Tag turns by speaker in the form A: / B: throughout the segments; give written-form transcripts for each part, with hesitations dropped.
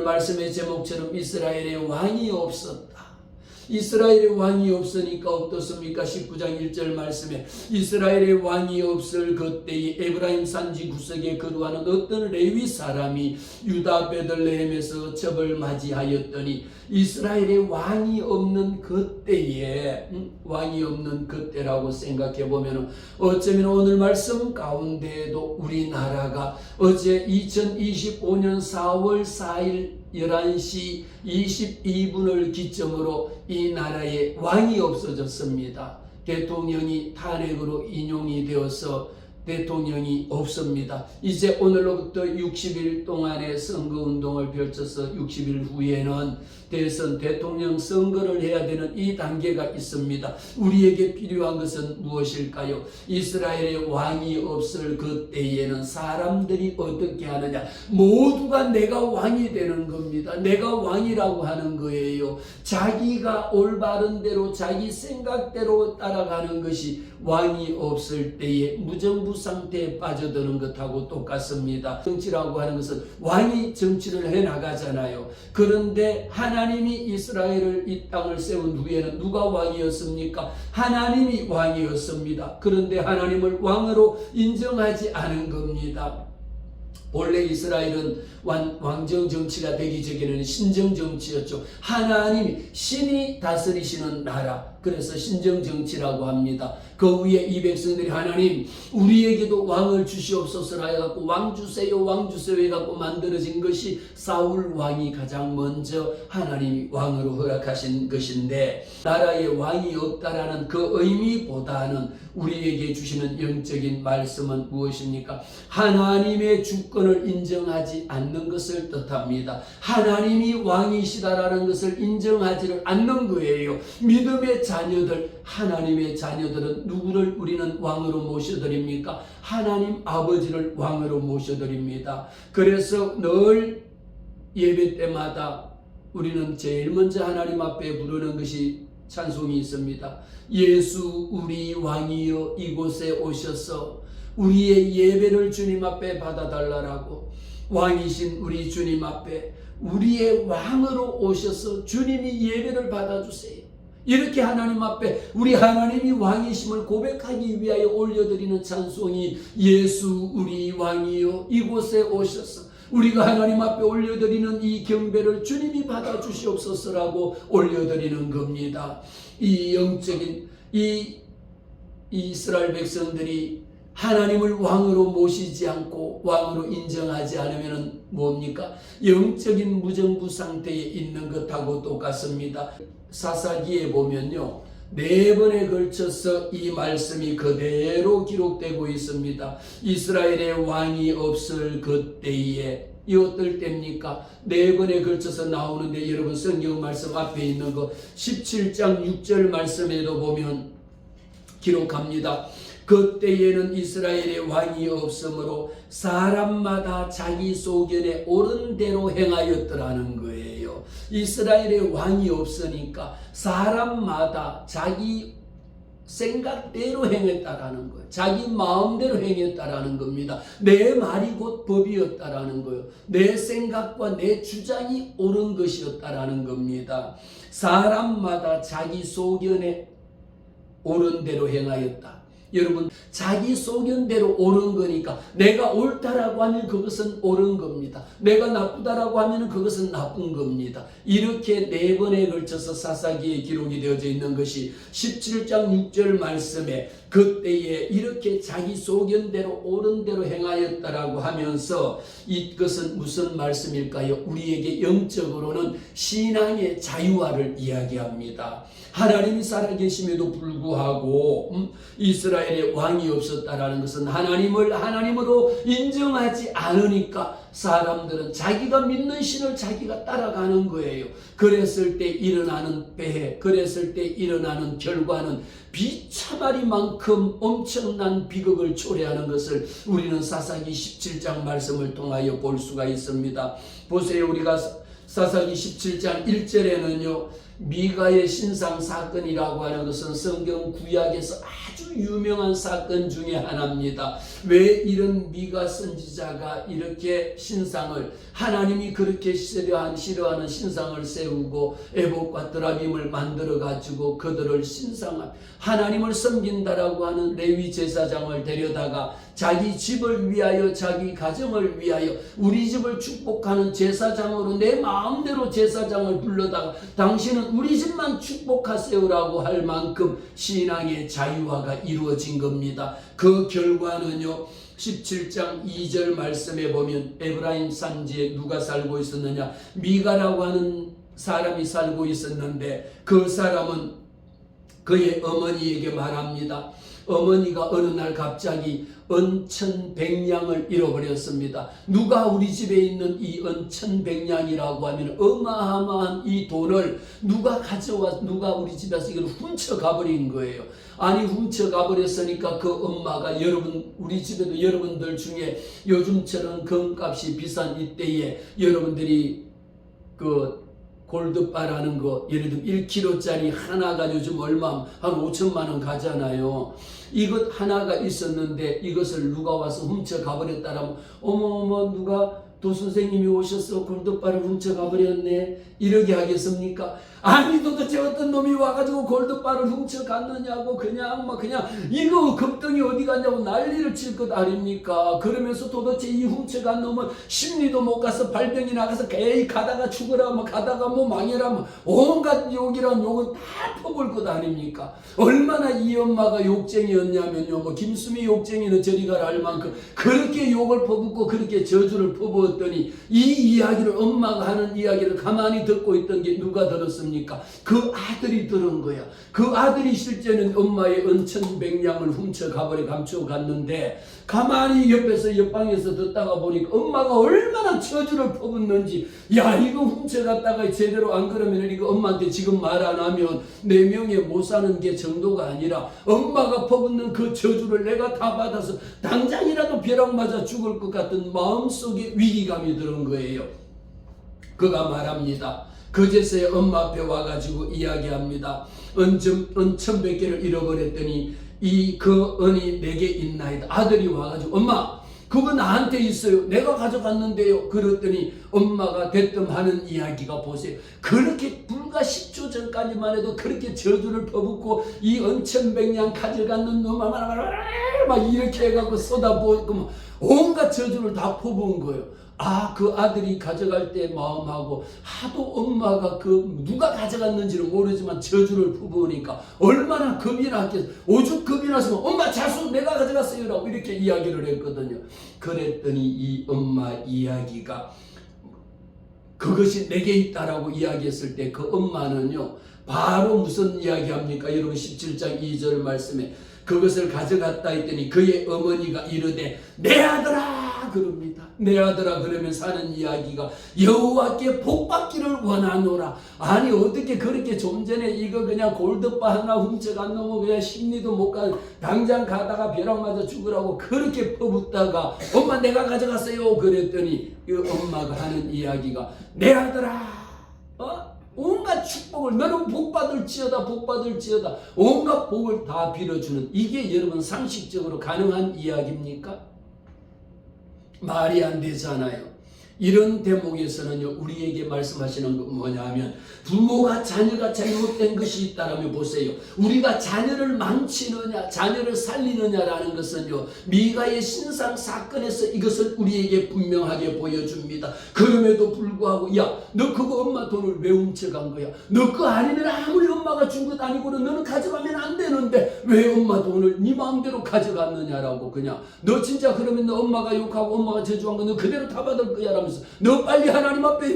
A: 오늘 말씀의 제목처럼 이스라엘의 왕이 없었다. 이스라엘의 왕이 없으니까 어떻습니까? 19장 1절 말씀에 이스라엘의 왕이 없을 그때에 에브라임 산지 구석에 거주하는 어떤 레위 사람이 유다 베들레헴에서 첩을 맞이하였더니 이스라엘의 왕이 없는 그때에 왕이 없는 그때라고 생각해 보면 어쩌면 오늘 말씀 가운데에도 우리나라가 어제 2025년 4월 4일 11시 22분을 기점으로 이 나라에 왕이 없어졌습니다. 대통령이 탄핵으로 인용이 되어서 대통령이 없습니다. 이제 오늘로부터 60일 동안의 선거운동을 펼쳐서 60일 후에는 대선 대통령 선거를 해야 되는 이 단계가 있습니다. 우리에게 필요한 것은 무엇일까요? 이스라엘의 왕이 없을 그때에는 사람들이 어떻게 하느냐? 모두가 내가 왕이 되는 겁니다. 내가 왕이라고 하는 거예요. 자기가 올바른 대로 자기 생각대로 따라가는 것이 왕이 없을 때에 무정부 상태에 빠져드는 것하고 똑같습니다. 정치라고 하는 것은 왕이 정치를 해나가잖아요. 그런데 하나님이 이스라엘을 이 땅을 세운 후에는 누가 왕이었습니까? 하나님이 왕이었습니다. 그런데 하나님을 왕으로 인정하지 않은 겁니다. 원래 이스라엘은 왕정 정치가 되기 전에는 신정 정치였죠. 하나님이 신이 다스리시는 나라, 그래서 신정 정치라고 합니다. 그 위에 이 백성들이 하나님 우리에게도 왕을 주시옵소서라 해갖고 왕 주세요 왕 주세요 해갖고 만들어진 것이 사울 왕이 가장 먼저 하나님이 왕으로 허락하신 것인데, 나라에 왕이 없다라는 그 의미보다는 우리에게 주시는 영적인 말씀은 무엇입니까? 하나님의 주권을 인정하지 않는 것을 뜻합니다. 하나님이 왕이시다라는 것을 인정하지를 않는 거예요. 믿음의 자녀들, 하나님의 자녀들은 누구를 우리는 왕으로 모셔드립니까? 하나님 아버지를 왕으로 모셔드립니다. 그래서 늘 예배 때마다 우리는 제일 먼저 하나님 앞에 부르는 것이 찬송이 있습니다. 예수 우리 왕이여 이곳에 오셔서 우리의 예배를 주님 앞에 받아달라고, 왕이신 우리 주님 앞에 우리의 왕으로 오셔서 주님이 예배를 받아주세요. 이렇게 하나님 앞에 우리 하나님이 왕이심을 고백하기 위하여 올려드리는 찬송이 예수 우리 왕이여 이곳에 오셔서, 우리가 하나님 앞에 올려드리는 이 경배를 주님이 받아주시옵소서라고 올려드리는 겁니다. 이 영적인 이 이스라엘 백성들이 하나님을 왕으로 모시지 않고 왕으로 인정하지 않으면 뭡니까? 영적인 무정부 상태에 있는 것하고 똑같습니다. 사사기에 보면요, 4번에 걸쳐서 이 말씀이 그대로 기록되고 있습니다. 이스라엘의 왕이 없을 그때에, 이 어떨 때입니까? 4번에 걸쳐서 나오는데 여러분 성경 말씀 앞에 있는 거 17장 6절 말씀에도 보면 기록합니다. 그때에는 이스라엘의 왕이 없으므로 사람마다 자기 소견에 옳은 대로 행하였더라는 거예요. 이스라엘의 왕이 없으니까 사람마다 자기 생각대로 행했다라는 거예요. 자기 마음대로 행했다라는 겁니다. 내 말이 곧 법이었다라는 거예요. 내 생각과 내 주장이 옳은 것이었다라는 겁니다. 사람마다 자기 소견에 옳은 대로 행하였다. 여러분, 자기 소견대로 옳은 거니까 내가 옳다라고 하면 그것은 옳은 겁니다. 내가 나쁘다라고 하면 그것은 나쁜 겁니다. 이렇게 4번에 걸쳐서 사사기에 기록이 되어져 있는 것이 17장 6절 말씀에 그때에 이렇게 자기 소견대로 옳은 대로 행하였다라고 하면서 이것은 무슨 말씀일까요? 우리에게 영적으로는 신앙의 자유화를 이야기합니다. 하나님이 살아계심에도 불구하고 이스라엘의 왕이 없었다라는 것은 하나님을 하나님으로 인정하지 않으니까 사람들은 자기가 믿는 신을 자기가 따라가는 거예요. 그랬을 때 일어나는 폐해, 그랬을 때 일어나는 결과는 비참하리만큼 엄청난 비극을 초래하는 것을 우리는 사사기 17장 말씀을 통하여 볼 수가 있습니다. 보세요. 우리가 사사기 17장 1절에는요 미가의 신상 사건이라고 하는 것은 성경 구약에서 아주 유명한 사건 중에 하나입니다. 왜 이런 미가 선지자가 이렇게 신상을, 하나님이 그렇게 싫어하는 신상을 세우고 에봇과 드라빔을 만들어 가지고 그들을 하나님을 섬긴다라고 하는 레위 제사장을 데려다가 자기 집을 위하여, 자기 가정을 위하여, 우리 집을 축복하는 제사장으로 내 마음대로 제사장을 불러다가 당신은 우리 집만 축복하세요라고 할 만큼 신앙의 자유화가 이루어진 겁니다. 그 결과는요, 17장 2절 말씀에 보면 에브라임 산지에 누가 살고 있었느냐? 미가라고 하는 사람이 살고 있었는데 그 사람은 그의 어머니에게 말합니다. 어머니가 어느 날 갑자기 은천백냥을 잃어버렸습니다. 누가 우리 집에 있는 이 은천백냥이라고 하면 어마어마한 이 돈을 누가 우리 집에서 이걸 훔쳐가버린 거예요. 아니, 훔쳐가버렸으니까 그 엄마가, 우리 집에도 여러분들 중에 요즘처럼 금값이 비싼 이때에 여러분들이 그 골드바라는 거, 예를 들면 1kg짜리 하나가 요즘 얼마, 한 5천만 원 가잖아요. 이것 하나가 있었는데 이것을 누가 와서 훔쳐가버렸다라면, 어머어머, 누가 도선생님이 오셔서 골드바를 훔쳐가버렸네, 이러게 하겠습니까? 아니, 도대체 어떤 놈이 와가지고 골드바를 훔쳐갔느냐고 그냥 이거 급등이 어디 갔냐고 난리를 칠 것 아닙니까? 그러면서 도대체 이 훔쳐간 놈은 심리도 못 가서 발병이 나가서 에이 가다가 죽어라, 가다가 망해라, 온갖 욕이란 욕은 다 퍼볼 것 아닙니까? 얼마나 이 엄마가 욕쟁이였냐면요, 김수미 욕쟁이는 저리 가라 할 만큼 그렇게 욕을 퍼붓고 그렇게 저주를 퍼부었더니 이 이야기를, 엄마가 하는 이야기를 가만히 듣고 있던 게 누가 들었습니까? 그 아들이 들은 거야. 그 아들이 실제는 엄마의 은천백냥을 훔쳐가버려 감춰갔는데 가만히 옆방에서 듣다가 보니까 엄마가 얼마나 저주를 퍼붓는지, 야, 이거 훔쳐갔다가 제대로 안 그러면 이거 엄마한테 지금 말 안 하면 내 명예 못 사는 게 정도가 아니라 엄마가 퍼붓는 그 저주를 내가 다 받아서 당장이라도 벼락 맞아 죽을 것 같은 마음속에 위기감이 드는 거예요. 그가 말합니다. 그제서야 엄마 앞에 와가지고 이야기합니다. 은천백개를 잃어버렸더니 그 은이 내게 있나이다. 아들이 와가지고, 엄마, 그거 나한테 있어요. 내가 가져갔는데요. 그랬더니 엄마가 대뜸 하는 이야기가, 보세요. 그렇게 불과 10초 전까지만 해도 그렇게 저주를 퍼붓고 이 은천백냥 가져갔는 놈 막 이렇게 해갖고 쏟아부었고 온갖 저주를 다 퍼부은 거예요. 그 아들이 가져갈 때 마음하고 하도 엄마가 누가 가져갔는지를 모르지만 저주를 퍼부으니까 얼마나 겁이 났겠어. 오죽 겁이 났으면 엄마 자수 내가 가져갔어요 라고 이렇게 이야기를 했거든요. 그랬더니 이 엄마 이야기가 그것이 내게 있다라고 이야기했을 때 그 엄마는요, 바로 무슨 이야기합니까? 여러분 17장 2절 말씀에 그것을 가져갔다 했더니 그의 어머니가 이르되 내 아들아 그럽니다. 내 아들아 그러면 사는 이야기가 여호와께 복받기를 원하노라. 아니, 어떻게 그렇게 좀 전에 이거 그냥 골드바 하나 훔쳐간 놈은 그냥 심리도 못 가, 당장 가다가 벼락 맞아 죽으라고 그렇게 퍼붓다가 엄마 내가 가져갔어요 그랬더니 그 엄마가 하는 이야기가 내 아들아, 온갖 축복을 너는 복받을지어다 온갖 복을 다 빌어주는, 이게 여러분 상식적으로 가능한 이야기입니까? 말이 안 되잖아요. 이런 대목에서는요, 우리에게 말씀하시는 건 뭐냐면, 부모가 자녀가 잘못된 것이 있다라면 보세요. 우리가 자녀를 망치느냐 자녀를 살리느냐라는 것은요, 미가의 신상 사건에서 이것을 우리에게 분명하게 보여줍니다. 그럼에도 불구하고 야, 너 그거 엄마 돈을 왜 훔쳐간 거야? 너 그거 아니면 아무리 엄마가 준 것 아니고는 너는 가져가면 안 되는데 왜 엄마 돈을 네 마음대로 가져갔느냐라고. 그냥 너 진짜 그러면 너 엄마가 욕하고 엄마가 저주한 거 너 그대로 다 받을 거야 라면서 너 빨리 하나님 앞에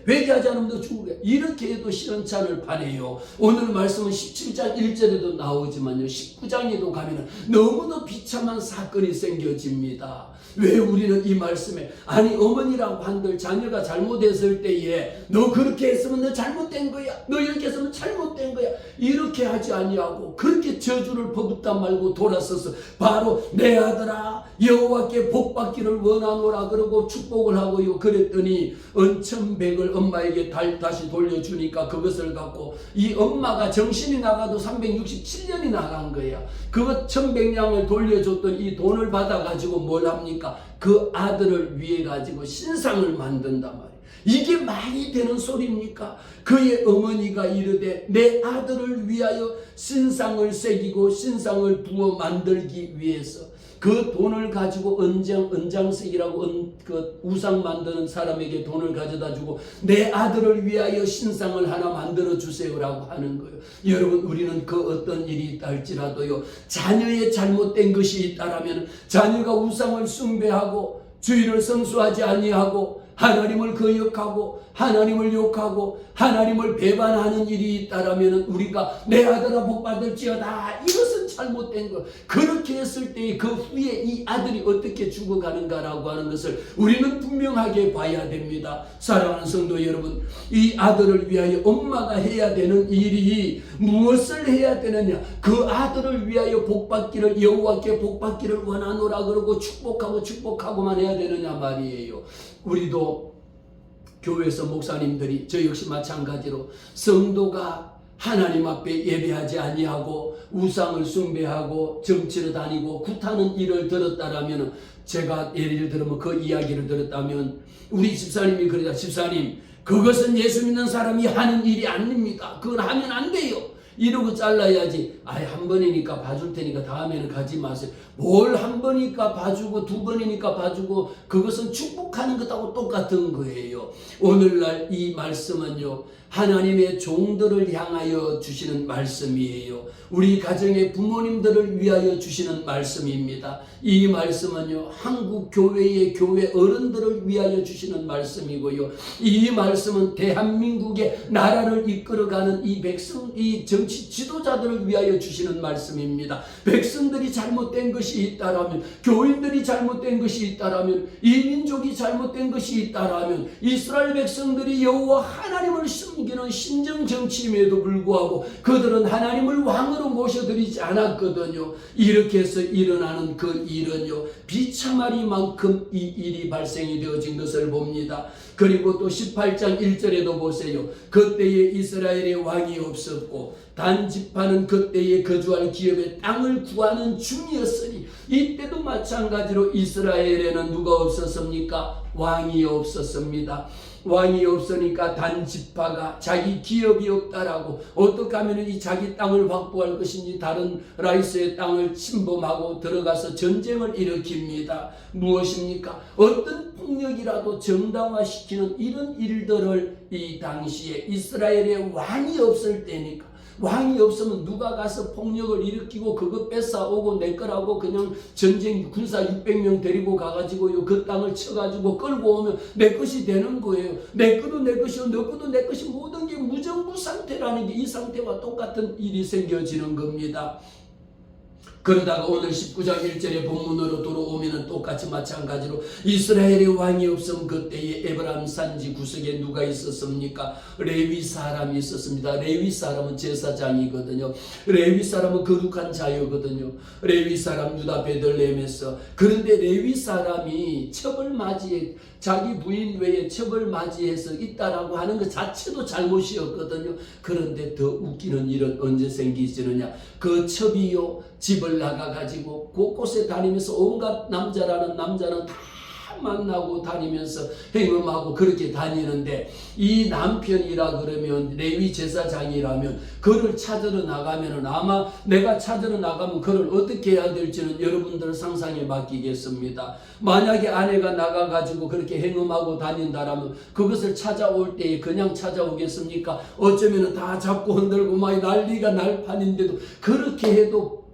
A: 회개하지 않으면 너 죽으래. 이렇게 해도 시원찮을 판이에요. 오늘 말씀은 17장 1절에도 나오지만요, 19장에도 가면은 너무도 비참한 사건이 생겨집니다. 왜 우리는 이 말씀에, 아니 어머니라고 한들 자녀가 잘못했을 때에 너 그렇게 했으면 너 잘못된 거야, 너 이렇게 했으면 잘못된 거야, 이렇게 하지 아니하고 그렇게 저주를 퍼붓다 말고 돌아서서 바로 내 아들아 여호와께 복받기를 원하노라 그러고 축복을 하고요. 그랬더니 은천백을 엄마에게 다시 돌려주니까 그것을 갖고 이 엄마가 정신이 나가도 367년이 나간 거야. 그것 1100냥을 돌려줬던 이 돈을 받아가지고 뭘 합니까? 그 아들을 위해 가지고 신상을 만든단 말이에요. 이게 말이 되는 소리입니까? 그의 어머니가 이르되 내 아들을 위하여 신상을 새기고 신상을 부어 만들기 위해서 그 돈을 가지고 은장색이라고 그 우상 만드는 사람에게 돈을 가져다 주고 내 아들을 위하여 신상을 하나 만들어 주세요라고 하는 거예요. 여러분, 우리는 그 어떤 일이 있다 할지라도요, 자녀의 잘못된 것이 있다라면 자녀가 우상을 숭배하고 주의를 성수하지 아니하고 하나님을 거역하고 하나님을 욕하고 하나님을 배반하는 일이 있다라면 우리가 내 아들아 복받을지어다, 이것은 잘못된 것. 그렇게 했을 때 그 후에 이 아들이 어떻게 죽어가는가라고 하는 것을 우리는 분명하게 봐야 됩니다. 사랑하는 성도 여러분, 이 아들을 위하여 엄마가 해야 되는 일이 무엇을 해야 되느냐? 그 아들을 위하여 복받기를, 여호와께 복받기를 원하노라 그러고 축복하고만 해야 되느냐 말이에요. 우리도 교회에서 목사님들이, 저 역시 마찬가지로 성도가 하나님 앞에 예배하지 아니하고 우상을 숭배하고 점치러 다니고 굿하는 일을 들었다라면, 제가 예를 들면 그 이야기를 들었다면 우리 집사님이 그러자, 집사님 그것은 예수 믿는 사람이 하는 일이 아닙니다. 그건 하면 안 돼요. 이러고 잘라야지. 한 번이니까 봐줄 테니까 다음에는 가지 마세요. 뭘 한 번이니까 봐주고 두 번이니까 봐주고, 그것은 축복하는 것하고 똑같은 거예요. 오늘날 이 말씀은요, 하나님의 종들을 향하여 주시는 말씀이에요. 우리 가정의 부모님들을 위하여 주시는 말씀입니다. 이 말씀은요, 한국 교회의 교회 어른들을 위하여 주시는 말씀이고요. 이 말씀은 대한민국의 나라를 이끌어가는 이 백성, 이 정치 지도자들을 위하여 주시는 말씀입니다. 백성들이 잘못된 것이 있다라면, 교인들이 잘못된 것이 있다라면, 이 민족이 잘못된 것이 있다라면, 이스라엘 백성들이 여호와 하나님을 숨기는 신정 정치임에도 불구하고 그들은 하나님을 왕으로 모셔드리지 않았거든요. 이렇게 해서 일어나는 그 일은요, 비참하리만큼 이 일이 발생이 되어진 것을 봅니다. 그리고 또 18장 1절에도 보세요. 그때에 이스라엘의 왕이 없었고 단지파는 그때에 거주할 기업의 땅을 구하는 중이었으니, 이때도 마찬가지로 이스라엘에는 누가 없었습니까? 왕이 없었습니다. 왕이 없으니까 단지파가 자기 기업이 없다라고 어떻게 하면 이 자기 땅을 확보할 것인지 다른 라이스의 땅을 침범하고 들어가서 전쟁을 일으킵니다. 무엇입니까? 어떤 폭력이라도 정당화시키는 이런 일들을 이 당시에 이스라엘의 왕이 없을 때니까, 왕이 없으면 누가 가서 폭력을 일으키고 그거 뺏어오고 내 거라고 그냥 전쟁 군사 600명 데리고 가가지고요, 그 땅을 쳐가지고 끌고 오면 내 것이 되는 거예요. 내 것도 내 것이요, 너 것도 내 것이, 모든 게 무정부 상태라는 게 이 상태와 똑같은 일이 생겨지는 겁니다. 그러다가 오늘 19장 1절의 본문으로 돌아오면 똑같이 마찬가지로 이스라엘의 왕이 없음 그때에 에브라임 산지 구석에 누가 있었습니까? 레위 사람이 있었습니다. 레위 사람은 제사장이거든요. 레위 사람은 거룩한 자유거든요. 레위 사람 유다 베들레헴에서. 그런데 레위 사람이 첩을 맞이해, 자기 부인 외에 첩을 맞이해서 있다라고 하는 것 자체도 잘못이었거든요. 그런데 더 웃기는 일은 언제 생기지느냐? 그 첩이요, 집을 나가가지고 곳곳에 다니면서 온갖 남자라는 남자는 다 만나고 다니면서 행음하고 그렇게 다니는데, 이 남편이라 그러면 레위 제사장이라면 그를 찾으러 나가면은, 아마 내가 찾으러 나가면 그를 어떻게 해야 될지는 여러분들 상상에 맡기겠습니다. 만약에 아내가 나가가지고 그렇게 행음하고 다닌다라면 그것을 찾아올 때에 그냥 찾아오겠습니까? 어쩌면은 다 잡고 흔들고 막 난리가 날 판인데도 그렇게 해도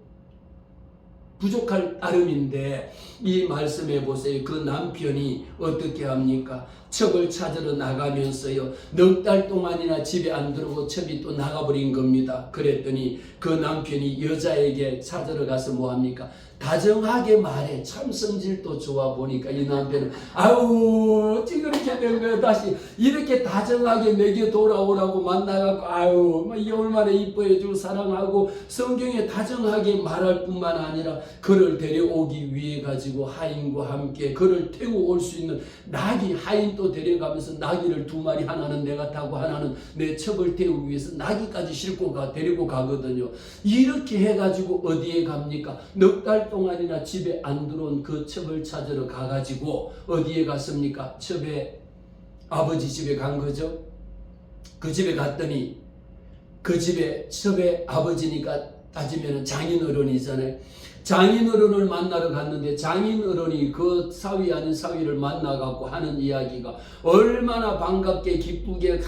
A: 부족할 따름인데, 이 말씀해 보세요. 그 남편이 어떻게 합니까? 첩을 찾으러 나가면서요, 넉 달 동안이나 집에 안 들어오고 첩이 또 나가버린 겁니다. 그랬더니 그 남편이 여자에게 찾으러 가서 뭐 합니까? 다정하게 말해. 참 성질도 좋아 보니까 이 남편은 아유 어찌 그렇게 된 거야. 다시 이렇게 다정하게 내게 돌아오라고 만나갖고 아유 이 얼마나 이뻐해주고 사랑하고 성경에 다정하게 말할 뿐만 아니라 그를 데려오기 위해 가지고 하인과 함께 그를 태워 올 수 있는 나귀, 하인도 데려가면서 나귀를 2마리, 하나는 내가 타고 하나는 내 첩을 태우기 위해서 나귀까지 싣고 데리고 가거든요. 이렇게 해가지고 어디에 갑니까? 넉 달 동안이나 집에 안 들어온 그 첩을 찾으러 가가지고 어디에 갔습니까? 첩의 아버지 집에 간 거죠. 그 집에 갔더니 그 집에 첩의 아버지니까 따지면 장인어른이잖아요. 장인어른을 만나러 갔는데 장인어른이 그 사위 아닌 사위를 만나갖고 하는 이야기가 얼마나 반갑게 기쁘게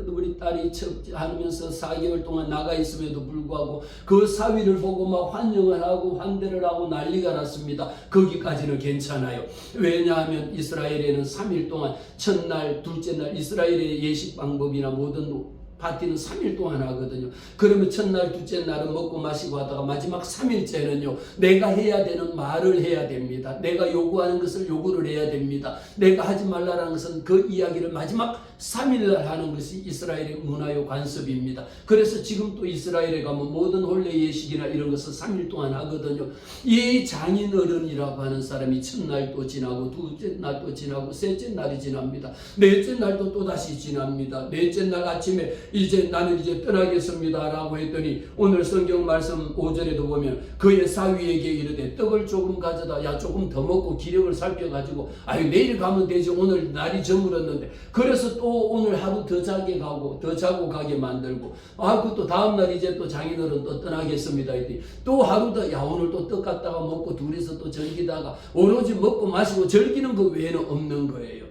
A: 우리 딸이 하면서 4개월 동안 나가 있음에도 불구하고 그 사위를 보고 막 환영을 하고 환대를 하고 난리가 났습니다. 거기까지는 괜찮아요. 왜냐하면 이스라엘에는 3일 동안 첫날, 둘째 날 이스라엘의 예식 방법이나 모든 파티는 3일 동안 하거든요. 그러면 첫날, 둘째 날은 먹고 마시고 하다가 마지막 3일째는요. 내가 해야 되는 말을 해야 됩니다. 내가 요구하는 것을 요구를 해야 됩니다. 내가 하지 말라는 것은 그 이야기를 마지막 3일날 하는 것이 이스라엘의 문화요 관습입니다. 그래서 지금 또 이스라엘에 가면 모든 혼례 예식이나 이런 것을 3일 동안 하거든요. 이 장인어른이라고 하는 사람이 첫날도 지나고 둘째 날도 지나고 셋째 날이 지납니다. 넷째 날도 또다시 지납니다. 넷째 날 아침에 나는 이제 떠나겠습니다 라고 했더니 오늘 성경 말씀 5절에도 보면 그의 사위에게 이르되 떡을 조금 가져다 야 조금 더 먹고 기력을 살펴가지고 아유 내일 가면 되지 오늘 날이 저물었는데 그래서 또 오늘 하루 더 자게 가고 더 자고 가게 만들고 그것도 다음날 이제 또 장인어른 또 떠나겠습니다 했더니 또 하루 더 야 오늘 또 떡 갖다가 먹고 둘이서 또 즐기다가 오로지 먹고 마시고 즐기는 거 외에는 없는 거예요.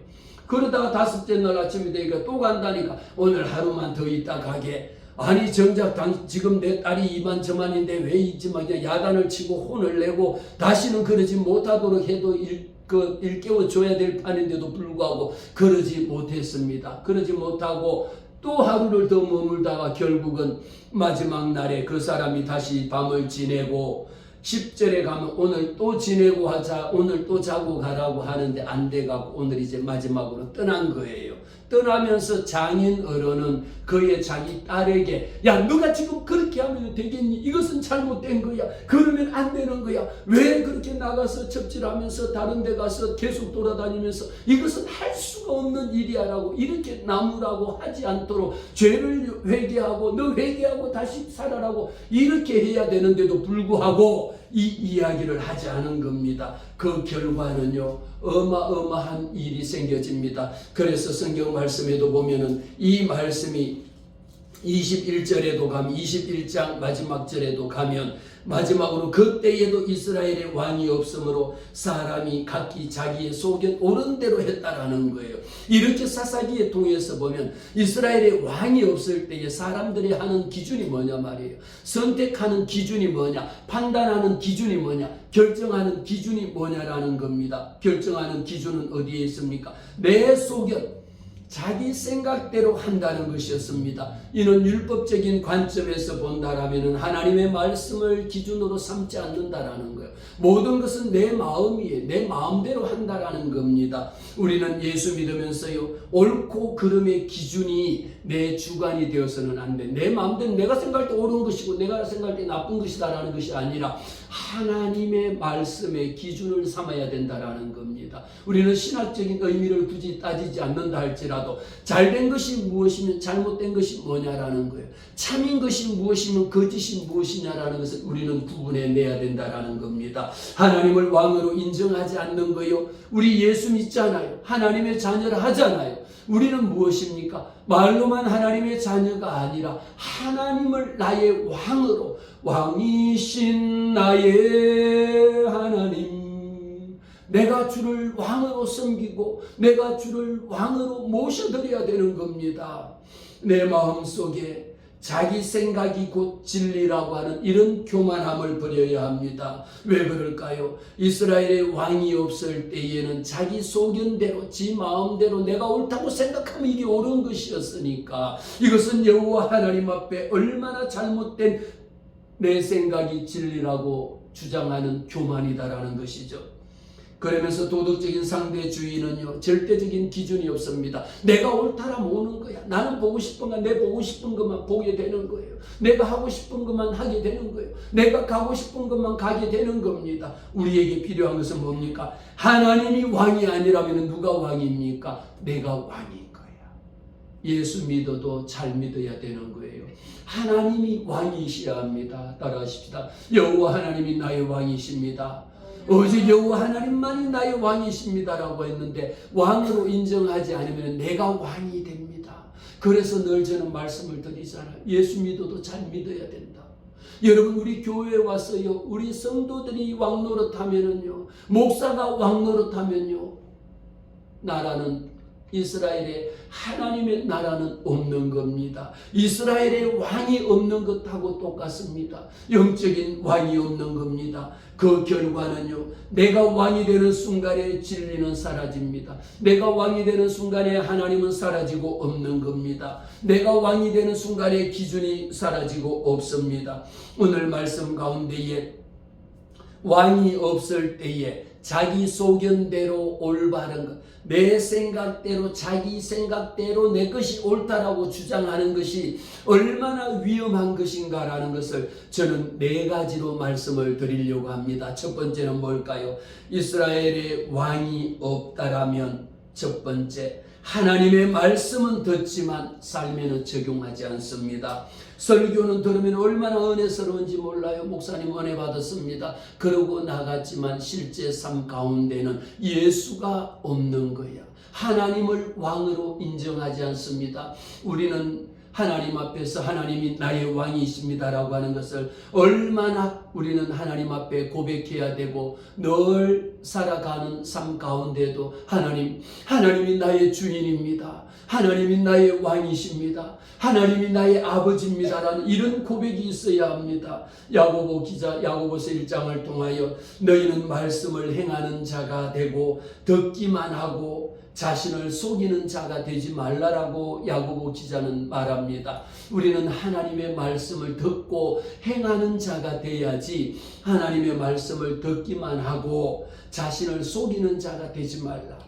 A: 그러다가 5째 날 아침이 되니까 또 간다니까 오늘 하루만 더 있다 가게. 아니 정작 지금 내 딸이 이만저만인데 왜 있지만 그냥 야단을 치고 혼을 내고 다시는 그러지 못하도록 해도 일깨워줘야 될 판인데도 불구하고 그러지 못했습니다. 그러지 못하고 또 하루를 더 머물다가 결국은 마지막 날에 그 사람이 다시 밤을 지내고 10절에 가면 오늘 또 지내고 하자 오늘 또 자고 가라고 하는데 안 돼가고 오늘 이제 마지막으로 떠난 거예요. 떠나면서 장인어른은 그의 자기 딸에게 야 너가 지금 그렇게 하면 되겠니? 이것은 잘못된 거야. 그러면 안 되는 거야. 왜 그렇게 나가서 첩질하면서 다른 데 가서 계속 돌아다니면서 이것은 할 수가 없는 일이야 라고 이렇게 나무라고 하지 않도록 죄를 회개하고 너 회개하고 다시 살아라고 이렇게 해야 되는데도 불구하고 이 이야기를 하지 않은 겁니다. 그 결과는요 어마어마한 일이 생겨집니다. 그래서 성경 말씀에도 보면은 이 말씀이 21절에도 가면 21장 마지막 절에도 가면 마지막으로 그때에도 이스라엘의 왕이 없으므로 사람이 각기 자기의 소견 옳은 대로 했다라는 거예요. 이렇게 사사기에 통해서 보면 이스라엘의 왕이 없을 때에 사람들이 하는 기준이 뭐냐 말이에요. 선택하는 기준이 뭐냐, 판단하는 기준이 뭐냐, 결정하는 기준이 뭐냐라는 겁니다. 결정하는 기준은 어디에 있습니까? 내 소견, 자기 생각대로 한다는 것이었습니다. 이는 율법적인 관점에서 본다라면 하나님의 말씀을 기준으로 삼지 않는다라는 거예요. 모든 것은 내 마음이에요. 내 마음대로 한다라는 겁니다. 우리는 예수 믿으면서요 옳고 그름의 기준이 내 주관이 되어서는 안 돼. 내 마음대로 내가 생각할 때 옳은 것이고 내가 생각할 때 나쁜 것이다라는 것이 아니라 하나님의 말씀의 기준을 삼아야 된다라는 겁니다. 우리는 신학적인 의미를 굳이 따지지 않는다 할지라도 잘된 것이 무엇이면 잘못된 것이 뭐냐라는 거예요. 참인 것이 무엇이면 거짓이 무엇이냐라는 것을 우리는 구분해내야 된다라는 겁니다. 하나님을 왕으로 인정하지 않는 거요. 우리 예수 믿잖아요. 하나님의 자녀를 하잖아요. 우리는 무엇입니까? 말로만 하나님의 자녀가 아니라 하나님을 나의 왕으로 왕이신 나의 하나님 내가 주를 왕으로 섬기고 내가 주를 왕으로 모셔드려야 되는 겁니다. 내 마음속에 자기 생각이 곧 진리라고 하는 이런 교만함을 버려야 합니다. 왜 그럴까요? 이스라엘의 왕이 없을 때에는 자기 소견대로 지 마음대로 내가 옳다고 생각하면 이게 옳은 것이었으니까 이것은 여호와 하나님 앞에 얼마나 잘못된 내 생각이 진리라고 주장하는 교만이다라는 것이죠. 그러면서 도덕적인 상대주의는요, 절대적인 기준이 없습니다. 내가 옳다라면 오는 거야. 나는 보고 싶은 건 내 보고 싶은 것만 보게 되는 거예요. 내가 하고 싶은 것만 하게 되는 거예요. 내가 가고 싶은 것만 가게 되는 겁니다. 우리에게 필요한 것은 뭡니까? 하나님이 왕이 아니라면 누가 왕입니까? 내가 왕인 거야. 예수 믿어도 잘 믿어야 되는 거예요. 하나님이 왕이시야 합니다. 따라하십시다. 여호와 하나님이 나의 왕이십니다. 오직 여호와 하나님만이 나의 왕이십니다라고 했는데 왕으로 인정하지 않으면 내가 왕이 됩니다. 그래서 늘 저는 말씀을 드리잖아요. 예수 믿어도 잘 믿어야 된다. 여러분, 우리 교회에 와서요, 우리 성도들이 왕노릇하면은요, 목사가 왕노릇하면요, 나라는 이스라엘의 하나님의 나라는 없는 겁니다. 이스라엘의 왕이 없는 것하고 똑같습니다. 영적인 왕이 없는 겁니다. 그 결과는요, 내가 왕이 되는 순간에 진리는 사라집니다. 내가 왕이 되는 순간에 하나님은 사라지고 없는 겁니다. 내가 왕이 되는 순간에 기준이 사라지고 없습니다. 오늘 말씀 가운데에 왕이 없을 때에 자기 소견대로 올바른 것, 내 생각대로, 자기 생각대로 내 것이 옳다라고 주장하는 것이 얼마나 위험한 것인가라는 것을 저는 4가지로 말씀을 드리려고 합니다. 첫 번째는 뭘까요? 이스라엘의 왕이 없다라면 첫 번째, 하나님의 말씀은 듣지만 삶에는 적용하지 않습니다. 설교는 들으면 얼마나 은혜스러운지 몰라요. 목사님 은혜 받았습니다. 그러고 나갔지만 실제 삶 가운데는 예수가 없는 거야. 하나님을 왕으로 인정하지 않습니다. 우리는 하나님 앞에서 하나님이 나의 왕이십니다라고 하는 것을 얼마나 우리는 하나님 앞에 고백해야 되고, 늘 살아가는 삶 가운데도 하나님이 나의 주인입니다. 하나님이 나의 왕이십니다. 하나님이 나의 아버지입니다라는 이런 고백이 있어야 합니다. 야고보 기자 야고보서 1장을 통하여 너희는 말씀을 행하는 자가 되고 듣기만 하고 자신을 속이는 자가 되지 말라라고 야고보 기자는 말합니다. 우리는 하나님의 말씀을 듣고 행하는 자가 돼야지, 하나님의 말씀을 듣기만 하고 자신을 속이는 자가 되지 말라.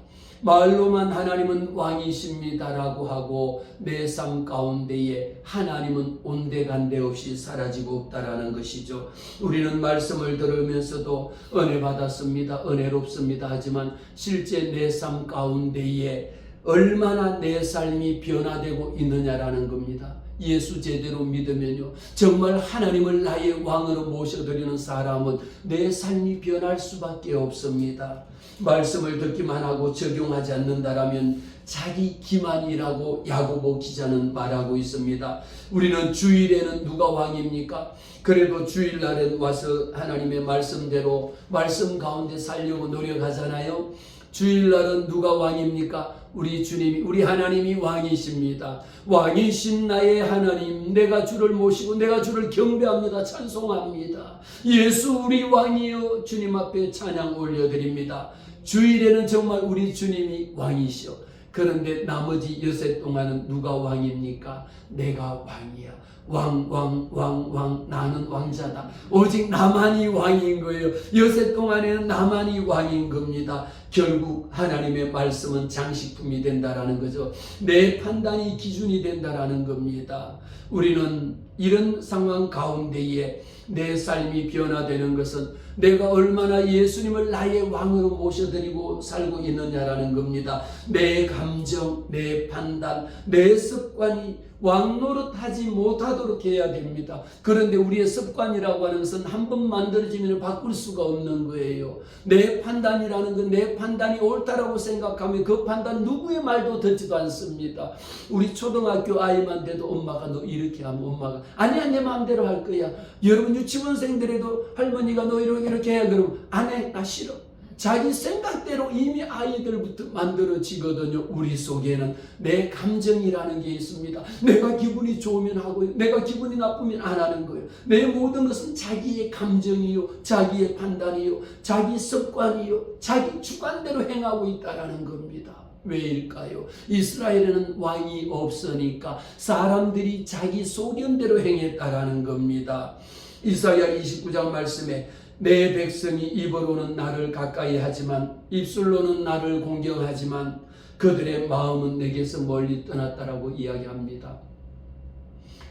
A: 말로만 하나님은 왕이십니다라고 하고 내 삶 가운데에 하나님은 온데간데 없이 사라지고 없다라는 것이죠. 우리는 말씀을 들으면서도 은혜 받았습니다, 은혜롭습니다 하지만 실제 내 삶 가운데에 얼마나 내 삶이 변화되고 있느냐라는 겁니다. 예수 제대로 믿으면요, 정말 하나님을 나의 왕으로 모셔드리는 사람은 내 삶이 변할 수밖에 없습니다. 말씀을 듣기만 하고 적용하지 않는다라면 자기 기만이라고 야고보 기자는 말하고 있습니다. 우리는 주일에는 누가 왕입니까? 그래도 주일날엔 와서 하나님의 말씀대로 말씀 가운데 살려고 노력하잖아요. 주일날은 누가 왕입니까? 우리 주님이, 우리 하나님이 왕이십니다. 왕이신 나의 하나님, 내가 주를 모시고 내가 주를 경배합니다. 찬송합니다. 예수 우리 왕이여, 주님 앞에 찬양 올려드립니다. 주일에는 정말 우리 주님이 왕이시오. 그런데 나머지 여세 동안은 누가 왕입니까? 내가 왕이야. 왕, 나는 왕자다. 오직 나만이 왕인 거예요. 여세 동안에는 나만이 왕인 겁니다. 결국 하나님의 말씀은 장식품이 된다라는 거죠. 내 판단이 기준이 된다라는 겁니다. 우리는 이런 상황 가운데에 내 삶이 변화되는 것은 내가 얼마나 예수님을 나의 왕으로 모셔드리고 살고 있느냐라는 겁니다. 내 감정, 내 판단, 내 습관이 왕노릇하지 못하도록 해야 됩니다. 그런데 우리의 습관이라고 하는 것은 한번 만들어지면 바꿀 수가 없는 거예요. 내 판단이라는 건 내 판단이 옳다라고 생각하면 그 판단 누구의 말도 듣지도 않습니다. 우리 초등학교 아이만 돼도 엄마가 너 이렇게 하면 엄마가 아니야 내 마음대로 할 거야. 여러분 유치원생들에도 할머니가 너 이렇게 해, 그러면 안 해, 나 싫어. 자기 생각대로 이미 아이들부터 만들어지거든요. 우리 속에는 내 감정이라는 게 있습니다. 내가 기분이 좋으면 하고 내가 기분이 나쁘면 안 하는 거예요. 내 모든 것은 자기의 감정이요, 자기의 판단이요, 자기 습관이요, 자기 주관대로 행하고 있다라는 겁니다. 왜일까요? 이스라엘에는 왕이 없으니까 사람들이 자기 소견대로 행했다라는 겁니다. 이사야 29장 말씀에 내 백성이 입으로는 나를 가까이 하지만 입술로는 나를 공경하지만 그들의 마음은 내게서 멀리 떠났다라고 이야기합니다.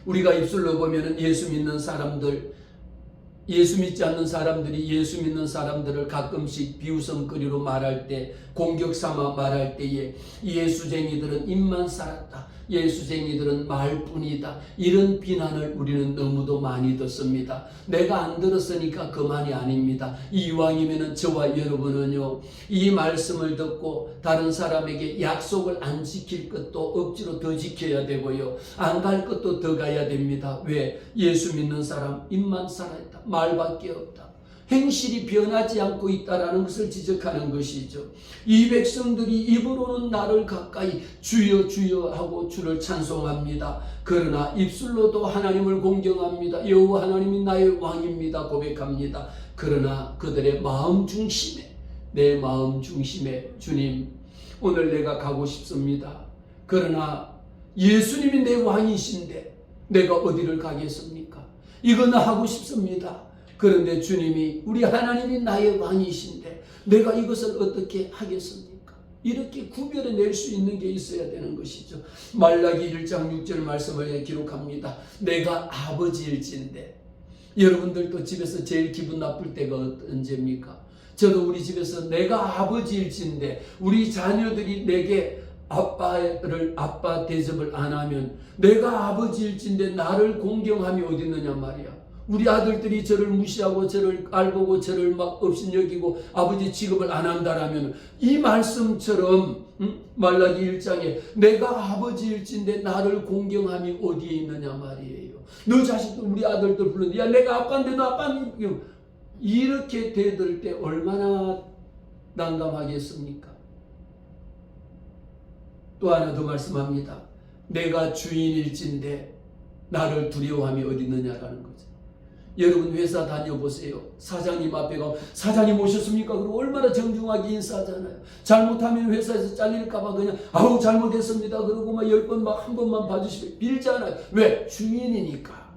A: 우리가 입술로 보면은 예수 믿는 사람들, 예수 믿지 않는 사람들이 예수 믿는 사람들을 가끔씩 비웃음거리로 말할 때, 공격 삼아 말할 때에 예수쟁이들은 입만 살았다, 예수쟁이들은 말뿐이다, 이런 비난을 우리는 너무도 많이 듣습니다. 내가 안 들었으니까 그만이 아닙니다. 이왕이면은 저와 여러분은요, 이 말씀을 듣고 다른 사람에게 약속을 안 지킬 것도 억지로 더 지켜야 되고요, 안 갈 것도 더 가야 됩니다. 왜? 예수 믿는 사람 입만 살아있다, 말밖에 없다, 행실이 변하지 않고 있다라는 것을 지적하는 것이죠. 이 백성들이 입으로는 나를 가까이 주여 주여 하고 주를 찬송합니다. 그러나 입술로도 하나님을 공경합니다. 여호와 하나님이 나의 왕입니다 고백합니다. 그러나 그들의 마음 중심에, 내 마음 중심에 주님, 오늘 내가 가고 싶습니다. 그러나 예수님이 내 왕이신데 내가 어디를 가겠습니까? 이거는 하고 싶습니다. 그런데 주님이, 우리 하나님이 나의 왕이신데 내가 이것을 어떻게 하겠습니까? 이렇게 구별해 낼 수 있는 게 있어야 되는 것이죠. 말라기 1장 6절 말씀을 기록합니다. 내가 아버지일진데. 여러분들도 집에서 제일 기분 나쁠 때가 언제입니까? 저도 우리 집에서 내가 아버지일진데 우리 자녀들이 내게 아빠 대접을 안 하면, 내가 아버지일진데 나를 공경함이 어디 있느냐 말이야. 우리 아들들이 저를 무시하고 저를 알보고 저를 막 업신여기고 아버지 취급을 안 한다라면, 이 말씀처럼 말라기 1장에 내가 아버지일진데 나를 공경함이 어디에 있느냐 말이에요. 너 자식도, 우리 아들들 불렀는데 야 내가 아빠인데 너 아빠는, 이렇게 대들 때 얼마나 난감하겠습니까? 또 하나 더 말씀합니다. 내가 주인일진데 나를 두려워함이 어디 있느냐라는 거죠. 여러분 회사 다녀보세요. 사장님 앞에 가면 사장님 오셨습니까? 그리고 얼마나 정중하게 인사하잖아요. 잘못하면 회사에서 잘릴까봐 그냥 아우 잘못했습니다 그러고 막 10번 막 한 번만 봐주시고 빌잖아요. 왜? 주인이니까.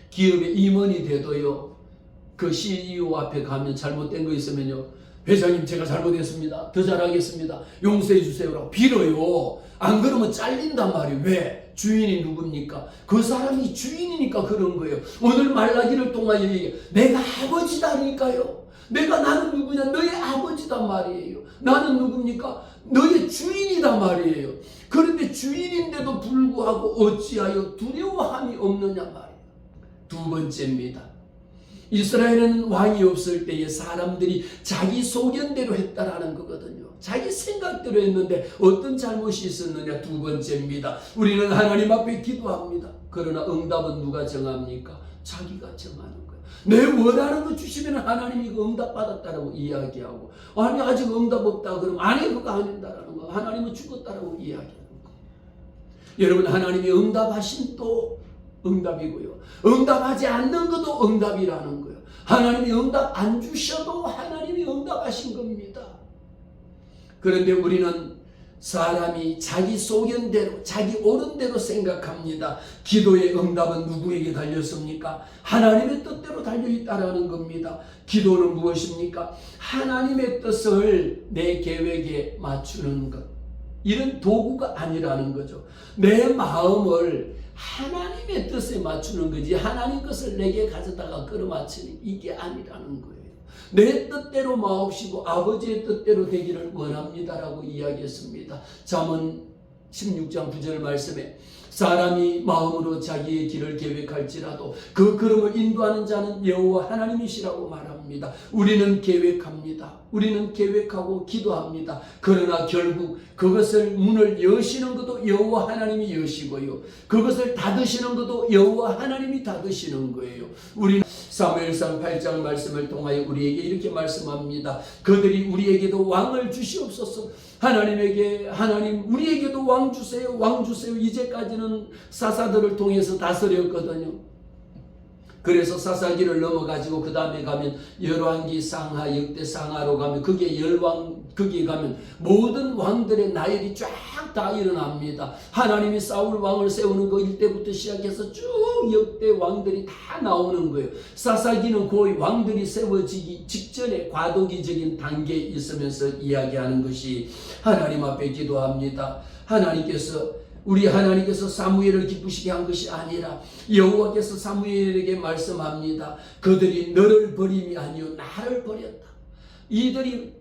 A: 기업의 임원이 돼도요, 그 CEO 앞에 가면 잘못된 거 있으면요, 회장님 제가 잘못했습니다, 더 잘하겠습니다, 용서해 주세요라고 빌어요. 안 그러면 잘린단 말이에요. 왜? 주인이 누굽니까? 그 사람이 주인이니까 그런 거예요. 오늘 말라기를 통하여 얘기해. 내가 아버지다니까요. 나는 누구냐? 너의 아버지단 말이에요. 나는 누굽니까? 너의 주인이단 말이에요. 그런데 주인인데도 불구하고 어찌하여 두려워함이 없느냐 말이에요. 두 번째입니다. 이스라엘에는 왕이 없을 때에 사람들이 자기 소견대로 했다라는 거거든요. 자기 생각대로 했는데 어떤 잘못이 있었느냐? 두 번째입니다. 우리는 하나님 앞에 기도합니다. 그러나 응답은 누가 정합니까? 자기가 정하는 거예요. 내 원하는 거 주시면 하나님이 그 응답 받았다라고 이야기하고, 아니 아직 응답 없다 그러면 아니 그거 아닌다라는 거, 하나님은 죽었다라고 이야기하는 거. 여러분, 하나님이 응답하신 또 응답이고요, 응답하지 않는 것도 응답이라는 거예요. 하나님이 응답 안 주셔도 하나님이 응답하신 겁니다. 그런데 우리는 사람이 자기 소견대로, 자기 옳은 대로 생각합니다. 기도의 응답은 누구에게 달렸습니까? 하나님의 뜻대로 달려있다라는 겁니다. 기도는 무엇입니까? 하나님의 뜻을 내 계획에 맞추는 것, 이런 도구가 아니라는 거죠. 내 마음을 하나님의 뜻에 맞추는 거지, 하나님 것을 내게 가져다가 끌어맞추는 이게 아니라는 거예요. 내 뜻대로 마옵시고 아버지의 뜻대로 되기를 원합니다라고 이야기했습니다. 잠언 16장 9절 말씀에 사람이 마음으로 자기의 길을 계획할지라도 그 걸음을 인도하는 자는 여호와 하나님이시라고 말합니다. 우리는 계획합니다. 우리는 계획하고 기도합니다. 그러나 결국 그것을 문을 여시는 것도 여호와 하나님이 여시고요, 그것을 닫으시는 것도 여호와 하나님이 닫으시는 거예요. 우리는 사무엘상 8장 말씀을 통하여 우리에게 이렇게 말씀합니다. 그들이 우리에게도 왕을 주시옵소서. 하나님 우리에게도 왕 주세요, 왕 주세요. 이제까지는 사사들을 통해서 다스렸거든요. 그래서 사사기를 넘어가지고 그 다음에 가면 열왕기 상하 역대 상하로 가면 거기에 거기에 가면 모든 왕들의 나열이 쫙 다 일어납니다. 하나님이 사울 왕을 세우는 거 이때부터 시작해서 쭉 역대 왕들이 다 나오는 거예요. 사사기는 거의 왕들이 세워지기 직전에 과도기적인 단계에 있으면서 이야기하는 것이 하나님 앞에 기도합니다. 우리 하나님께서 사무엘을 기쁘시게 한 것이 아니라 여호와께서 사무엘에게 말씀합니다. 그들이 너를 버림이 아니요 나를 버렸다. 이들이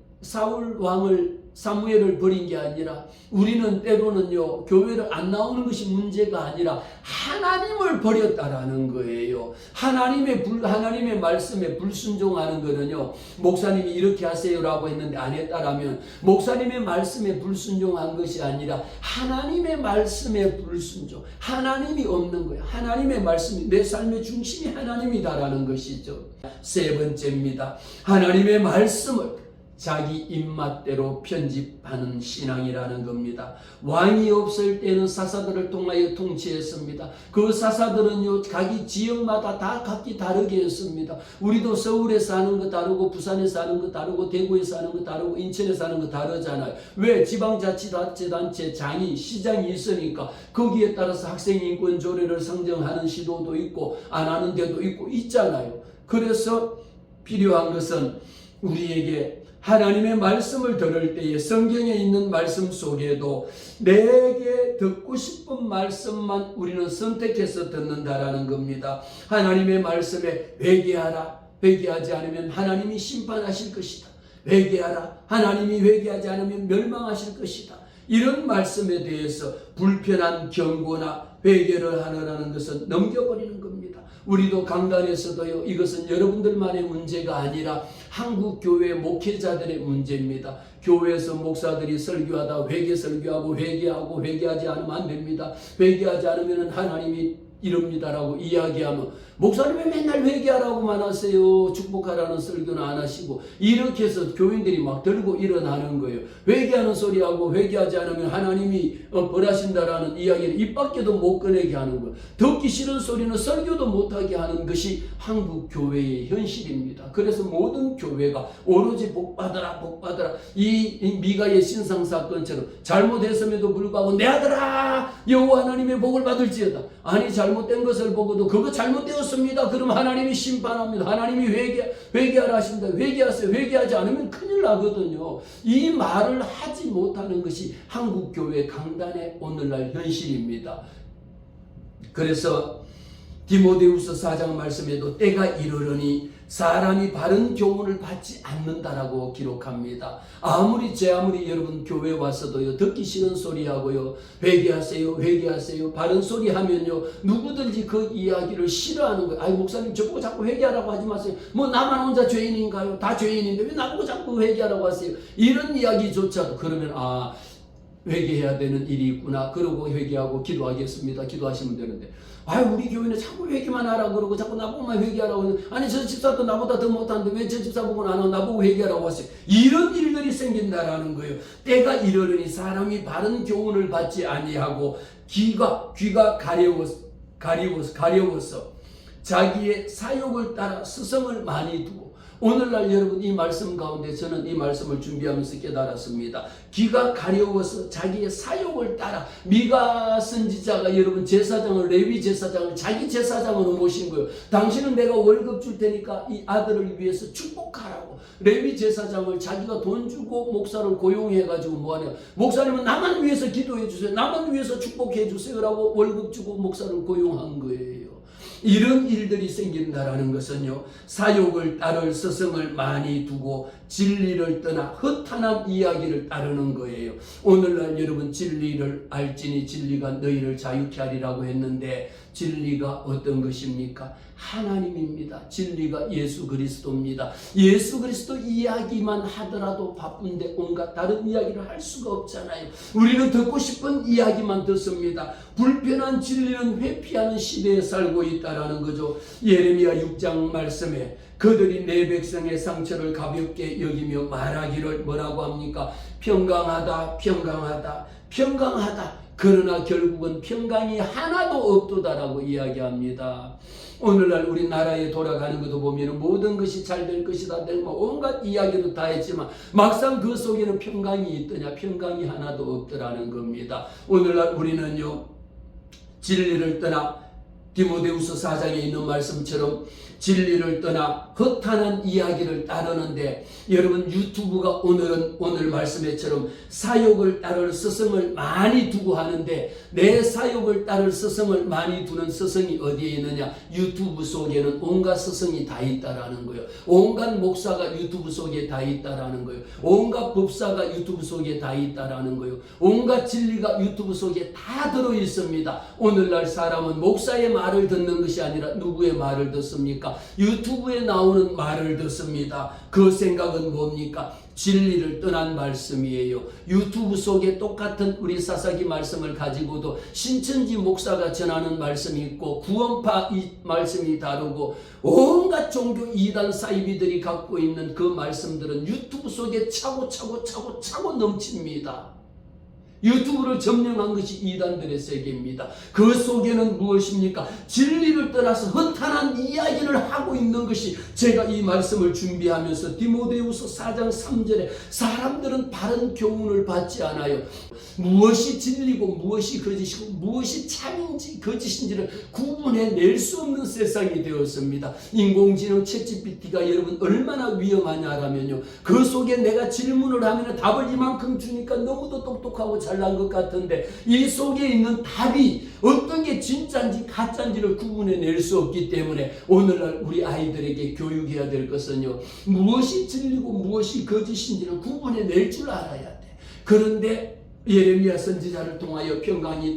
A: 사무엘을 버린 게 아니라 우리는 때로는요 교회를 안 나오는 것이 문제가 아니라 하나님을 버렸다라는 거예요. 하나님의 말씀에 불순종하는 거는요, 목사님이 이렇게 하세요라고 했는데 안 했다라면 목사님의 말씀에 불순종한 것이 아니라 하나님의 말씀에 불순종, 하나님이 없는 거예요. 하나님의 말씀이 내 삶의 중심이 하나님이다라는 것이죠. 세 번째입니다. 하나님의 말씀을 자기 입맛대로 편집하는 신앙이라는 겁니다. 왕이 없을 때는 사사들을 통하여 통치했습니다. 그 사사들은요 각기 지역마다 다 각기 다르게 했습니다. 우리도 서울에 사는 거 다르고 부산에 사는 거 다르고 대구에 사는 거 다르고 인천에 사는 거 다르잖아요. 왜? 지방자치단체 장이 시장이 있으니까 거기에 따라서 학생인권 조례를 상정하는 시도도 있고 안 하는 데도 있고 있잖아요. 그래서 필요한 것은 우리에게 하나님의 말씀을 들을 때에 성경에 있는 말씀 속에도 내게 듣고 싶은 말씀만 우리는 선택해서 듣는다라는 겁니다. 하나님의 말씀에 회개하라. 회개하지 않으면 하나님이 심판하실 것이다. 회개하라. 하나님이 회개하지 않으면 멸망하실 것이다. 이런 말씀에 대해서 불편한 경고나 회개를 하느라는 것은 넘겨버리는 겁니다. 우리도 강단에서도요, 이것은 여러분들만의 문제가 아니라 한국 교회 목회자들의 문제입니다. 교회에서 목사들이 설교하다 회개 설교하고 회개하지 않으면 안 됩니다. 회개하지 않으면 하나님이 이럽니다라고 이야기하면 목사님이 맨날 회개하라고만 하세요. 축복하라는 설교는 안 하시고 이렇게 해서 교인들이 막 들고 일어나는 거예요. 회개하는 소리하고 회개하지 않으면 하나님이 벌하신다라는 이야기를 입 밖에도 못 꺼내게 하는 거예요. 듣기 싫은 소리는 설교도 못하게 하는 것이 한국 교회의 현실입니다. 그래서 모든 교회가 오로지 복받아라 이 미가의 신상사건처럼 잘못했음에도 불구하고 내 아들아 여호와 하나님의 복을 받을지어다. 아니 잘못된 것을 보고도 그거 잘못되었습니다. 그럼 하나님이 심판합니다. 하나님이 회개하라 하십니다. 회개하세요. 회개하지 않으면 큰일 나거든요. 이 말을 하지 못하는 것이 한국교회 강단의 오늘날 현실입니다. 그래서 디모데후서 4장 말씀에도 때가 이르러니 사람이 바른 교훈을 받지 않는다라고 기록합니다. 아무리 여러분 교회 와서도요 듣기 싫은 소리하고요 회개하세요 바른 소리 하면요 누구든지 그 이야기를 싫어하는 거예요. 아이 목사님 저보고 자꾸 회개하라고 하지 마세요. 뭐 나만 혼자 죄인인가요? 다 죄인인데 왜 나보고 자꾸 회개하라고 하세요? 이런 이야기조차도 그러면 회개해야 되는 일이 있구나. 그러고 회개하고 기도하겠습니다. 기도하시면 되는데 우리 교회는 자꾸 회개만 하라 그러고 자꾸 나보고만 회개하라고 아니 저 집사도 나보다 더 못하는데 왜 저 집사 보고는 안 하고 나보고 회개하라고 하세요. 이런 일들이 생긴다라는 거예요. 때가 이르러니 사람이 바른 교훈을 받지 아니하고 귀가 가려워서 자기의 사욕을 따라 스성을 많이 두고 오늘날 여러분 이 말씀 가운데 저는 이 말씀을 준비하면서 깨달았습니다. 귀가 가려워서 자기의 사욕을 따라 미가 선지자가 여러분 레위 제사장을 자기 제사장으로 모신 거예요. 당신은 내가 월급 줄 테니까 이 아들을 위해서 축복하라고. 레위 제사장을 자기가 돈 주고 목사를 고용해가지고 뭐하냐. 목사님은 나만 위해서 기도해 주세요. 나만 위해서 축복해 주세요라고 월급 주고 목사를 고용한 거예요. 이런 일들이 생긴다라는 것은요 사욕을 따를 스승을 많이 두고 진리를 떠나 허탄한 이야기를 따르는 거예요. 오늘날 여러분 진리를 알지니 진리가 너희를 자유케 하리라고 했는데 진리가 어떤 것입니까? 하나님입니다. 진리가 예수 그리스도입니다. 예수 그리스도 이야기만 하더라도 바쁜데 온갖 다른 이야기를 할 수가 없잖아요. 우리는 듣고 싶은 이야기만 듣습니다. 불편한 진리는 회피하는 시대에 살고 있다라는 거죠. 예레미야 6장 말씀에 그들이 내 백성의 상처를 가볍게 여기며 말하기를 뭐라고 합니까? 평강하다. 그러나 결국은 평강이 하나도 없도다라고 이야기합니다. 오늘날 우리나라에 돌아가는 것도 보면 모든 것이 잘 될 것이다 되고 온갖 이야기도 다 했지만 막상 그 속에는 평강이 있더냐? 평강이 하나도 없더라는 겁니다. 오늘날 우리는요, 진리를 떠나 디모데후서 4장에 있는 말씀처럼 진리를 떠나 허탄한 이야기를 따르는데, 여러분 유튜브가 오늘 말씀에처럼 사욕을 따를 스승을 많이 두고 하는데, 내 사욕을 따를 스승을 많이 두는 스승이 어디에 있느냐? 유튜브 속에는 온갖 스승이 다 있다라는 거예요. 온갖 목사가 유튜브 속에 다 있다라는 거예요. 온갖 법사가 유튜브 속에 다 있다라는 거예요. 온갖 진리가 유튜브 속에 다 들어 있습니다. 오늘날 사람은 목사의 말을 듣는 것이 아니라 누구의 말을 듣습니까? 유튜브에 나오는 말을 듣습니다. 그 생각은 뭡니까? 진리를 떠난 말씀이에요. 유튜브 속에 똑같은 우리 사사기 말씀을 가지고도 신천지 목사가 전하는 말씀이 있고 구원파 이 말씀이 다르고 온갖 종교 이단 사이비들이 갖고 있는 그 말씀들은 유튜브 속에 차고 넘칩니다. 유튜브를 점령한 것이 이단들의 세계입니다. 그 속에는 무엇입니까? 진리를 떠나서 허탄한 이야기를 하고 있는 것이, 제가 이 말씀을 준비하면서 디모데후서 4장 3절에 사람들은 바른 교훈을 받지 않아요. 무엇이 진리고 무엇이 거짓이고 무엇이 참인지 거짓인지를 구분해낼 수 없는 세상이 되었습니다. 인공지능 챗GPT가 여러분 얼마나 위험하냐라면요, 그 속에 내가 질문을 하면 답을 이만큼 주니까 너무도 똑똑하고 잘난 것 같은데, 이 속에 있는 답이 어떤 게 진짜인지 가짜인지를 구분해낼 수 없기 때문에 오늘날 우리 아이들에게 교육해야 될 것은요, 무엇이 진리고 무엇이 거짓인지를 구분해낼 줄 알아야 돼. 그런데 예레미야 선지자를 통하여 평강이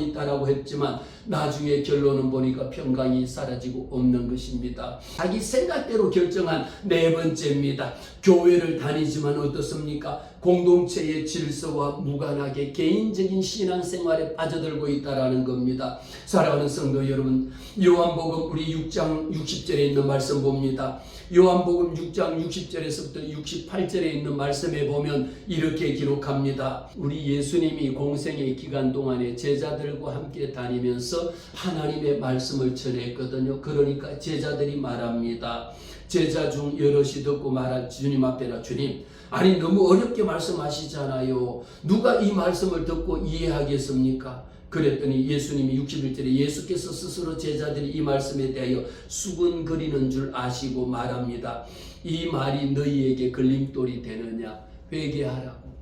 A: 있다라고 했지만 나중에 결론은 보니까 평강이 사라지고 없는 것입니다. 자기 생각대로 결정한 네 번째입니다. 교회를 다니지만 어떻습니까? 공동체의 질서와 무관하게 개인적인 신앙생활에 빠져들고 있다라는 겁니다. 사랑하는 성도 여러분, 요한복음 우리 6장 60절에 있는 말씀 봅니다. 요한복음 6장 60절에서부터 68절에 있는 말씀에 보면 이렇게 기록합니다. 우리 예수님이 공생의 기간 동안에 제자들과 함께 다니면서 하나님의 말씀을 전했거든요. 그러니까 제자들이 말합니다. 제자 중 여럿이 듣고 말한 주님 앞에라, 주님, 아니 너무 어렵게 말씀하시잖아요. 누가 이 말씀을 듣고 이해하겠습니까? 그랬더니 예수님이 61절에 예수께서 스스로 제자들이 이 말씀에 대하여 수근거리는 줄 아시고 말합니다. 이 말이 너희에게 걸림돌이 되느냐? 회개하라고.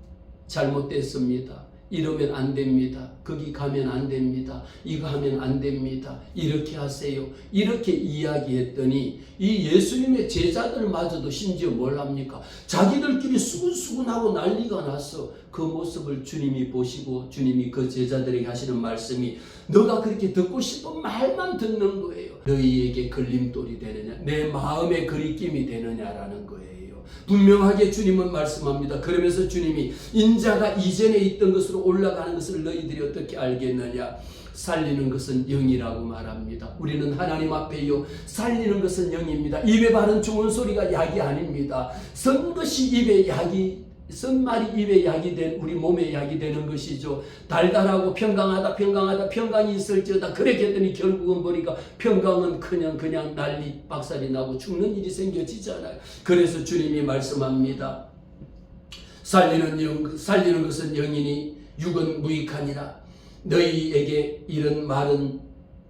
A: 잘못됐습니다. 이러면 안 됩니다. 거기 가면 안 됩니다. 이거 하면 안 됩니다. 이렇게 하세요. 이렇게 이야기했더니 이 예수님의 제자들마저도 심지어 뭘 합니까? 자기들끼리 수근수근하고 난리가 났어. 그 모습을 주님이 보시고 주님이 그 제자들에게 하시는 말씀이 너가 그렇게 듣고 싶은 말만 듣는 거예요. 너희에게 걸림돌이 되느냐? 내 마음에 거리낌이 되느냐라는 거예요. 분명하게 주님은 말씀합니다. 그러면서 주님이 인자가 이전에 있던 것으로 올라가는 것을 너희들이 어떻게 알겠느냐? 살리는 것은 영이라고 말합니다. 우리는 하나님 앞에요, 살리는 것은 영입니다. 입에 바른 좋은 소리가 약이 아닙니다. 선 것이 입에 약이, 선말이 입에 약이 된 우리 몸에 약이 되는 것이죠. 달달하고 평강하다 평강이 있을지어다 그렇게 했더니 결국은 보니까 평강은 그냥 난리 박살이 나고 죽는 일이 생겨지잖아요. 그래서 주님이 말씀합니다. 살리는 것은 영이니 육은 무익하니라. 너희에게 이런 말은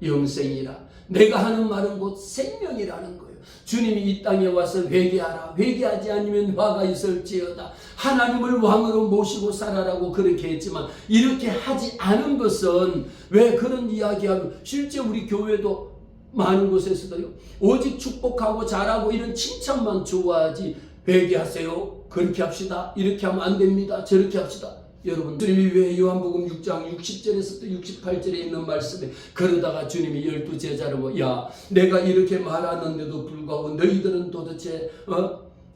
A: 영생이라. 내가 하는 말은 곧 생명이라는 거예요. 주님이 이 땅에 와서 회개하라. 회개하지 않으면 화가 있을지어다. 하나님을 왕으로 모시고 살아라고 그렇게 했지만 이렇게 하지 않은 것은, 왜 그런 이야기하면 실제 우리 교회도 많은 곳에서도요, 오직 축복하고 잘하고 이런 칭찬만 좋아하지, 회개하세요, 그렇게 합시다, 이렇게 하면 안 됩니다, 저렇게 합시다. 여러분, 주님이 왜 요한복음 6장 60절에서부터 68절에 있는 말씀에 그러다가 주님이 12 제자를 야, 내가 이렇게 말하는데도 불구하고 너희들은 도대체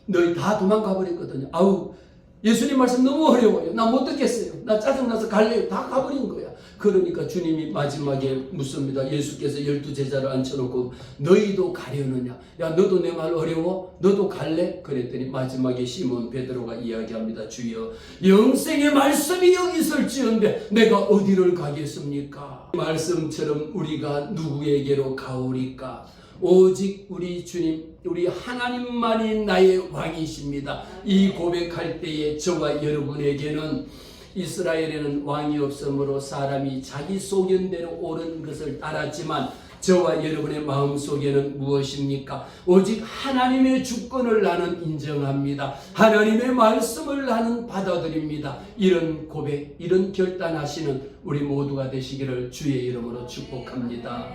A: 너희 다 도망가 버렸거든요. 아우, 예수님 말씀 너무 어려워요. 나 못 듣겠어요. 나 짜증나서 갈래요. 다 가버린 거야. 그러니까 주님이 마지막에 묻습니다. 예수께서 12제자를 앉혀놓고 너희도 가려느냐? 야, 너도 내 말 어려워? 너도 갈래? 그랬더니 마지막에 시몬 베드로가 이야기합니다. 주여, 영생의 말씀이 여기 있을지언데 내가 어디를 가겠습니까? 말씀처럼 우리가 누구에게로 가오리까? 오직 우리 주님, 우리 하나님만이 나의 왕이십니다. 이 고백할 때에 저와 여러분에게는 이스라엘에는 왕이 없으므로 사람이 자기 소견대로 옳은 것을 따랐지만 저와 여러분의 마음속에는 무엇입니까? 오직 하나님의 주권을 나는 인정합니다. 하나님의 말씀을 나는 받아들입니다. 이런 고백, 이런 결단하시는 우리 모두가 되시기를 주의 이름으로 축복합니다.